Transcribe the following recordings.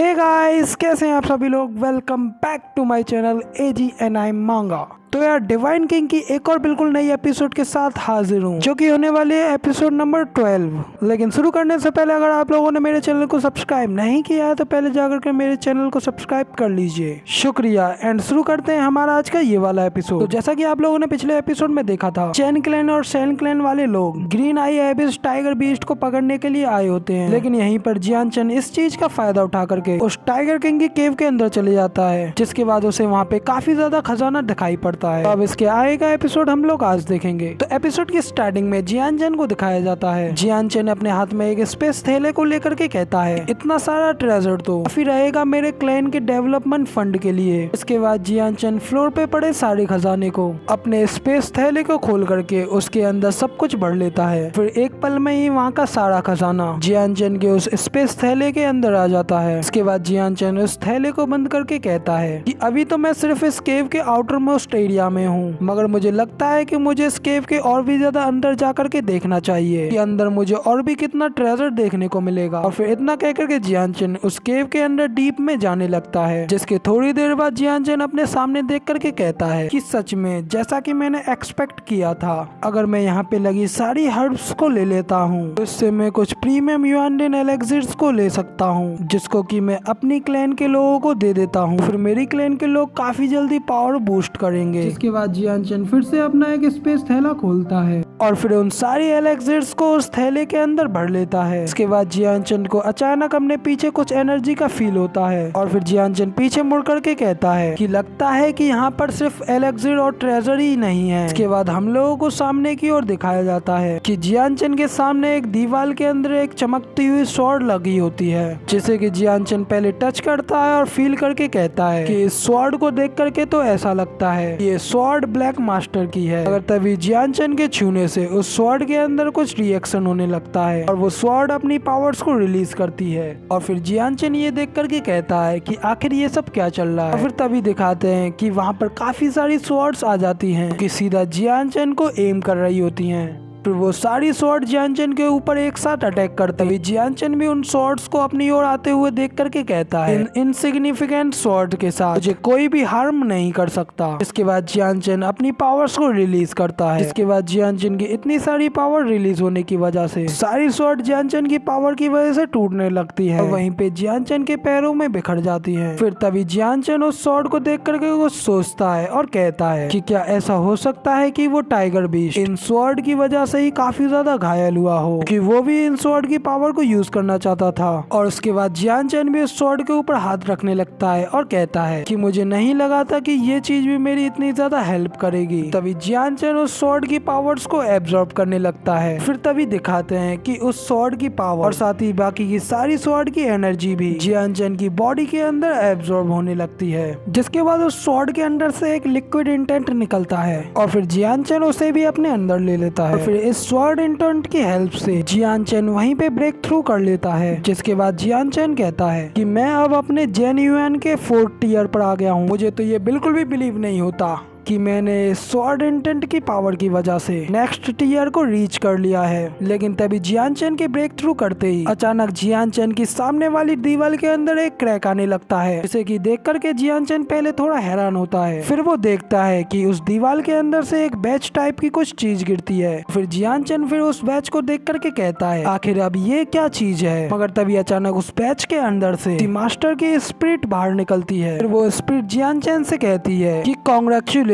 Hey guys, कैसे हैं आप सभी लोग। Welcome back to my channel AGNI manga. तो यार डिवाइन किंग की एक और बिल्कुल नई एपिसोड के साथ हाजिर हूँ, जो कि होने वाली है एपिसोड नंबर 12। लेकिन शुरू करने से पहले अगर आप लोगों ने मेरे चैनल को सब्सक्राइब नहीं किया है तो पहले जाकर के मेरे चैनल को सब्सक्राइब कर लीजिए, शुक्रिया। एंड शुरू करते हैं हमारा आज का ये वाला एपिसोड। तो जैसा कि आप लोगों ने पिछले एपिसोड में देखा था, चैन क्लैन और सैन क्लैन वाले लोग ग्रीन आई एबिस टाइगर बीस्ट को पकड़ने के लिए आए होते हैं, लेकिन यहीं पर जियान चैन इस चीज का फायदा उठा करके उस टाइगर किंग की केव के अंदर चले जाता है, जिसके बाद उसे वहाँ पे काफी ज्यादा खजाना दिखाई पड़ता है। अब इसके आगे का एपिसोड हम लोग आज देखेंगे। तो एपिसोड की स्टार्टिंग में जियान चैन को दिखाया जाता है। जियान चैन अपने हाथ में एक स्पेस थैले को लेकर के कहता है, इतना सारा ट्रेजर तो काफी रहेगा मेरे क्लैन के डेवलपमेंट फंड के लिए। इसके बाद जियान चैन फ्लोर पे पड़े सारे खजाने को अपने स्पेस थैले को खोल करके उसके अंदर सब कुछ भर लेता है। फिर एक पल में ही वहाँ का सारा खजाना जियान चैन के उस स्पेस थैले के अंदर आ जाता है। इसके बाद जियान चैन उस थैले को बंद करके कहता है कि अभी तो मैं सिर्फ इस केव के आउटर मोस्ट एरिया में हूँ, मगर मुझे लगता है कि मुझे इस केव के और भी ज्यादा अंदर जाकर के देखना चाहिए कि अंदर मुझे और भी कितना ट्रेजर देखने को मिलेगा। और फिर इतना कहकर के जियान चैन उस केव के अंदर डीप में जाने लगता है, जिसके थोड़ी देर बाद जियान चैन अपने सामने देख करके कहता है कि सच में जैसा कि मैंने एक्सपेक्ट किया था, अगर मैं यहाँ पे लगी सारी हर्ब्स को ले लेता हूँ तो इससे मैं कुछ प्रीमियम यूआनडेन एलेक्सिर्स को ले सकता हूँ, जिसको कि मैं अपनी क्लैन के लोगों को दे देता हूँ। फिर मेरी क्लैन के लोग काफी जल्दी पावर बूस्ट करेंगे। इसके बाद जियान चैन फिर से अपना एक स्पेस थैला खोलता है और फिर उन सारी एलेक्सिर्स को उस थैले के अंदर भर लेता है। इसके बाद जियान चैन को अचानक अपने पीछे कुछ एनर्जी का फील होता है और फिर जियान चैन पीछे मुड़ करके कहता है कि लगता है कि यहाँ पर सिर्फ एलेक्सिर और ट्रेजर ही नहीं है। इसके बाद हम लोगों को सामने की ओर दिखाया जाता है कि जियान चैन के सामने एक दीवार के अंदर एक चमकती हुई स्वॉर्ड लगी होती है, जिसे कि जियान चैन पहले टच करता है और फील करके कहता है कि इस स्वॉर्ड को देख करके तो ऐसा लगता है ये स्वॉर्ड ब्लैक मास्टर की है। अगर तभी जियान चैन के छूने से उस स्वॉर्ड के अंदर कुछ रिएक्शन होने लगता है और वो स्वॉर्ड अपनी पावर्स को रिलीज करती है। और फिर जियान चैन ये देख करके कहता है कि आखिर ये सब क्या चल रहा है। और फिर तभी दिखाते हैं कि वहाँ पर काफी सारी स्वॉर्ड्स आ जाती हैं कि सीधा जियान चैन को एम कर रही होती हैं। फिर वो सारी स्वॉर्ड जियान चैन के ऊपर एक साथ अटैक करते हैं। जियान चैन भी उन स्वॉर्ड्स को अपनी ओर आते हुए देख करके कहता है, इन इनसिग्निफिकेंट स्वॉर्ड के साथ मुझे कोई भी हार्म नहीं कर सकता। इसके बाद जियान चैन अपनी पावर्स को रिलीज करता है। इसके बाद जियान चैन की इतनी सारी पावर रिलीज होने की वजह से सारी स्वॉर्ड जियान चैन की पावर की वजह से टूटने लगती है और वहीं पे जियान चैन के पैरों में बिखर जाती है। फिर तभी जियान चैन उस स्वॉर्ड को देख करके कुछ सोचता है और कहता है कि क्या ऐसा हो सकता है कि वो टाइगर बीस्ट इन स्वॉर्ड की वजह से ही काफी ज्यादा घायल हुआ हो, कि वो भी इन स्वॉर्ड की पावर को यूज करना चाहता था। और उसके बाद जियान चैन भी उस स्वॉर्ड के ऊपर हाथ रखने लगता है और कहता है कि मुझे नहीं लगा था कि ये चीज भी मेरी इतनी ज्यादा हेल्प करेगी। तभी जियान चैन उस स्वॉर्ड की पावर्स को एब्जॉर्ब करने लगता है। फिर तभी दिखाते हैं कि उस स्वॉर्ड की पावर और साथ ही बाकी की सारी स्वॉर्ड की एनर्जी भी जियान चैन की बॉडी के अंदर एब्जॉर्ब होने लगती है, जिसके बाद उस स्वॉर्ड के अंदर से एक लिक्विड इंटेंट निकलता है और फिर जियान चैन उसे भी अपने अंदर ले लेता है। और फिर इस स्वॉर्ड इंटेंट की हेल्प से जियान चैन वहीं पे ब्रेक थ्रू कर लेता है, जिसके बाद जियान चैन कहता है कि मैं अब अपने जेन्युइन के 4th टियर पर आ गया हूँ। मुझे तो ये बिल्कुल भी बिलीव नहीं होता कि मैंने स्वॉर्ड इंटेंट की पावर की वजह से नेक्स्ट टियर को रीच कर लिया है। लेकिन तभी जियान चैन के ब्रेक थ्रू करते ही अचानक जियान चैन की सामने वाली दीवार के अंदर एक क्रैक आने लगता है, जिसे कि देख करके जियान चैन पहले थोड़ा हैरान होता है। फिर वो देखता है कि उस दीवार के अंदर से एक बैच टाइप की कुछ चीज गिरती है। फिर जियान चैन फिर उस बैच को देख करके कहता है आखिर अब ये क्या चीज है, मगर तभी अचानक उस बैच के अंदर से द मास्टर की स्पिरिट बाहर निकलती है। फिर वो स्पिरिट जियान चैन से कहती है कि कांग्रेचुलेशन,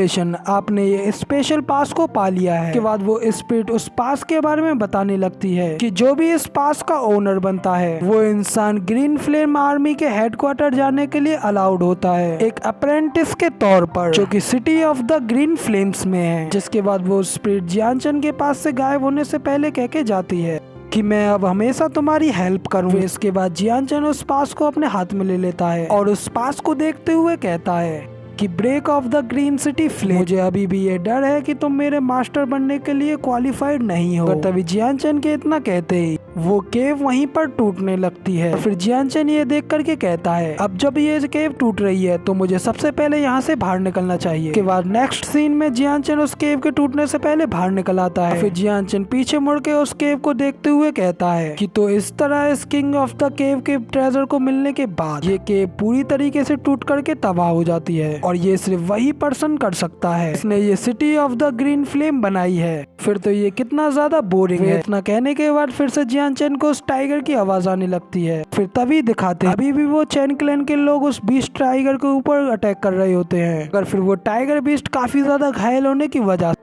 आपने ये स्पेशल पास को पा लिया है। के बाद वो स्पिरिट उस पास के बारे में बताने लगती है कि जो भी इस पास का ओनर बनता है वो इंसान ग्रीन फ्लेम आर्मी के हेडक्वार्टर जाने के लिए अलाउड होता है, एक अप्रेंटिस के तौर पर, जो कि city of the green flames में है। जिसके बाद वो स्पिरिट जियान चैन के पास से गायब होने से पहले कह के जाती है कि मैं अब हमेशा तुम्हारी हेल्प करूंगा। इसके बाद जियान चैन उस पास को अपने हाथ में ले लेता है और उस पास को देखते हुए कहता है कि break off the green city flame, मुझे अभी भी ये डर है कि तुम मेरे मास्टर बनने के लिए क्वालिफाइड नहीं हो। तभी जियान चैन के इतना कहते ही वो केव वहीं पर टूटने लगती है। फिर जियान चैन ये देख करके कहता है अब जब ये केव टूट रही है तो मुझे सबसे पहले यहाँ से बाहर निकलना चाहिए। के बाद नेक्स्ट सीन में जियान चैन उस केव के टूटने से पहले बाहर निकल आता है। फिर जियान चैन पीछे मुड़ के उस केव को देखते हुए कहता है कि तो इस तरह इस किंग ऑफ द केव के ट्रेजर को मिलने के बाद ये केव पूरी तरीके से टूट करके तबाह हो जाती है और ये सिर्फ वही पर्सन कर सकता है इसने ये city of the green flame बनाई है। फिर तो ये कितना ज्यादा बोरिंग है। इतना कहने के बाद फिर से जियान चैन को उस टाइगर की आवाज आने लगती है। फिर तभी दिखाते अभी भी वो चैन क्लैन के लोग उस बीस्ट टाइगर के ऊपर अटैक कर रहे होते हैं। अगर फिर वो टाइगर बीस्ट काफी ज्यादा घायल होने की वजह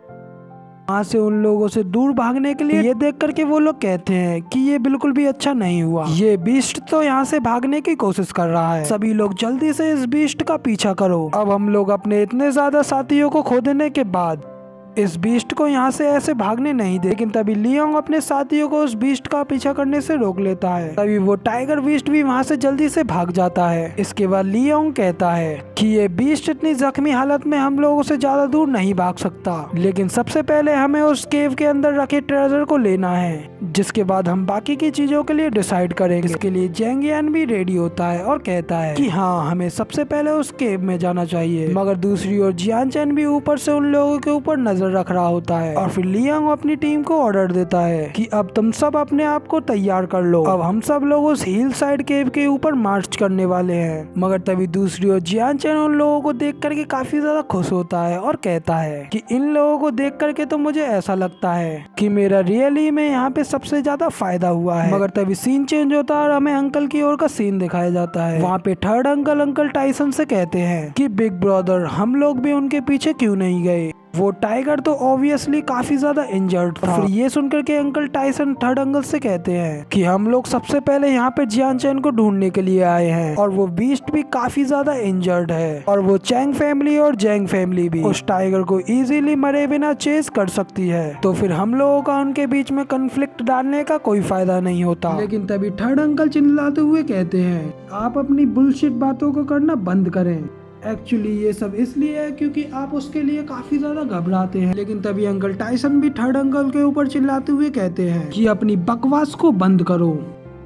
वहाँ से उन लोगों से दूर भागने के लिए ये देख करके वो लोग कहते हैं कि ये बिल्कुल भी अच्छा नहीं हुआ। ये बीस्ट तो यहाँ से भागने की कोशिश कर रहा है, सभी लोग जल्दी से इस बीस्ट का पीछा करो। अब हम लोग अपने इतने ज्यादा साथियों को खो देने के बाद इस बीस्ट को यहाँ से ऐसे भागने नहीं दे। लेकिन तभी लियोंग अपने साथियों को उस बीस्ट का पीछा करने से रोक लेता है। तभी वो टाइगर बीस्ट भी वहाँ से जल्दी से भाग जाता है। इसके बाद लियोंग कहता है कि ये बीस्ट इतनी जख्मी हालत में हम लोगों से ज्यादा दूर नहीं भाग सकता, लेकिन सबसे पहले हमें उस केव के अंदर रखे ट्रेजर को लेना है, जिसके बाद हम बाकी की चीजों के लिए डिसाइड करेंगे। इसके लिए जैंग यान भी रेडी होता है और कहता है कि हाँ हमें सबसे पहले उस केव में जाना चाहिए। मगर दूसरी ओर जियान चैन भी ऊपर से उन लोगों के ऊपर नजर रख रहा होता है और फिर लियांग अपनी टीम को ऑर्डर देता है कि अब तुम सब अपने आप को तैयार कर लो, अब हम सब लोग उस हिल साइड केव के ऊपर मार्च करने वाले हैं। मगर तभी दूसरी ओर जियान चैन उन लोगों को देख करके काफी ज्यादा खुश होता है और कहता है कि इन लोगों को देख करके तो मुझे ऐसा लगता है कि मेरा रियली में यहाँ पे सबसे ज्यादा फायदा हुआ है। मगर तभी सीन चेंज होता है और हमें अंकल की ओर का सीन दिखाया जाता है। वहाँ पे थर्ड अंकल टाइसन से कहते हैं कि बिग ब्रदर हम लोग भी उनके पीछे क्यों नहीं गए, वो टाइगर तो ऑब्वियसली काफी ज्यादा इंजर्ड था। फिर ये सुनकर के अंकल टाइसन थर्ड अंकल से कहते हैं कि हम लोग सबसे पहले यहाँ पे जियान चैन को ढूंढने के लिए आए हैं और वो बीस्ट भी काफी ज्यादा इंजर्ड है और वो चैंग फैमिली और जैंग फैमिली भी उस टाइगर को इजीली मरे बिना चेस कर सकती है। तो फिर हम लोगों का उनके बीच में कन्फ्लिक्ट डालने का कोई फायदा नहीं होता। लेकिन तभी थर्ड अंकल चिल्लाते हुए कहते हैं आप अपनी बुलशिट बातों को करना बंद करें, एक्चुअली ये सब इसलिए है क्योंकि आप उसके लिए काफी ज्यादा घबराते हैं। लेकिन तभी अंकल टाइसन भी थर्ड अंकल के ऊपर चिल्लाते हुए कहते हैं कि अपनी बकवास को बंद करो।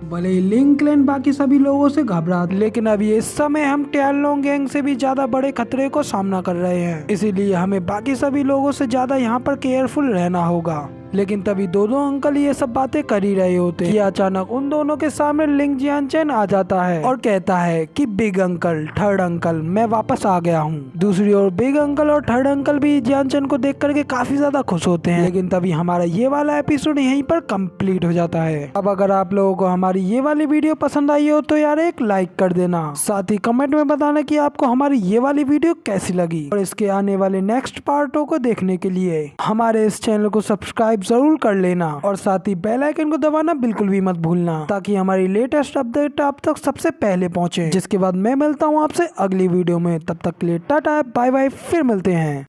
भले ही लिंग क्लैन बाकी सभी लोगों से घबराते, लेकिन अभी इस समय हम टियानलोंग गैंग से भी ज्यादा बड़े खतरे को सामना कर रहे हैं, इसीलिए हमें बाकी सभी लोगों से ज्यादा यहाँ पर केयरफुल रहना होगा। लेकिन तभी दोनों अंकल ये सब बातें कर ही रहे होते कि अचानक उन दोनों के सामने लिंग जियान चैन आ जाता है और कहता है कि बिग अंकल थर्ड अंकल मैं वापस आ गया हूँ। दूसरी ओर बिग अंकल और थर्ड अंकल भी जियान चैन को देख करके काफी ज्यादा खुश होते हैं। लेकिन तभी हमारा ये वाला एपिसोड यहीं पर कंप्लीट हो जाता है। अब अगर आप लोगों को हमारी ये वाली वीडियो पसंद आई हो तो यार एक लाइक कर देना, साथ ही कमेंट में बताना कि आपको हमारी ये वाली वीडियो कैसी लगी और इसके आने वाले नेक्स्ट पार्टों को देखने के लिए हमारे इस चैनल को सब्सक्राइब जरूर कर लेना और साथ ही बेल आइकन को दबाना बिल्कुल भी मत भूलना, ताकि हमारी लेटेस्ट अपडेट आप तक सबसे पहले पहुंचे। जिसके बाद मैं मिलता हूं आपसे अगली वीडियो में, तब तक के लिए टाटा बाय बाय, फिर मिलते हैं।